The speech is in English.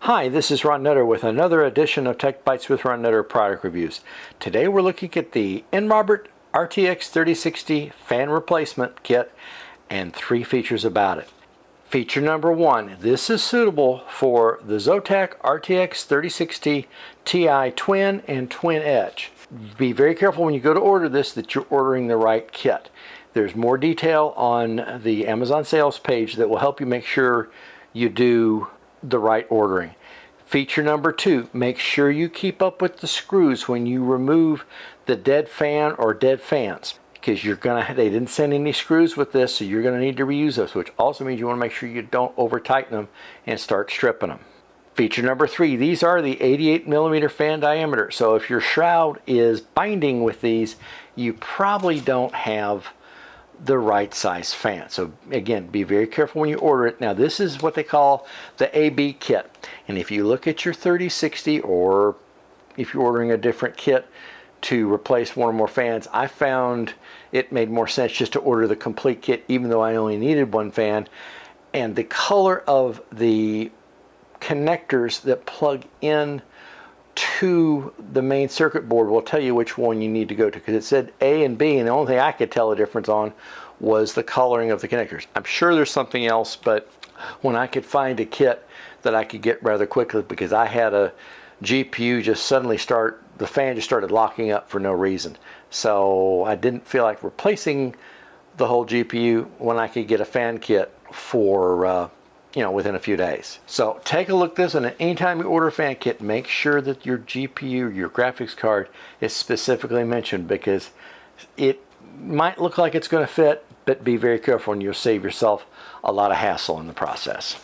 Hi, this is Ron Nutter with another edition of Tech Bites with Ron Nutter product reviews. Today we're looking at the inRobert RTX3060 fan replacement kit and 3 features about it. Feature number 1, this is suitable for the Zotac RTX3060 Ti Twin and Twin Edge. Be very careful when you go to order this that you're ordering the right kit. There's more detail on the Amazon sales page that will help you make sure you do the right ordering. Feature number 2, make sure you keep up with the screws when you remove the dead fan or dead fans, because they didn't send any screws with this, so you're gonna need to reuse those, which also means you want to make sure you don't over tighten them and start stripping them. Feature number 3, these are the 88mm fan diameter, so if your shroud is binding with these, you probably don't have the right size fan. So again, be very careful when you order it. Now this is what they call the AB kit, and if you look at your 3060, or if you're ordering a different kit to replace one or more fans, I found it made more sense just to order the complete kit, even though I only needed one fan. And the color of the connectors that plug in to the main circuit board will tell you which one you need to go to, because it said A and B, and the only thing I could tell the difference on was the coloring of the connectors. I'm sure there's something else, but when I could find a kit that I could get rather quickly, because I had a GPU just suddenly the fan just started locking up for no reason. So I didn't feel like replacing the whole GPU when I could get a fan kit for within a few days. So take a look at this, and anytime you order a fan kit, make sure that your GPU, your graphics card, is specifically mentioned, because it might look like it's going to fit, but be very careful and you'll save yourself a lot of hassle in the process.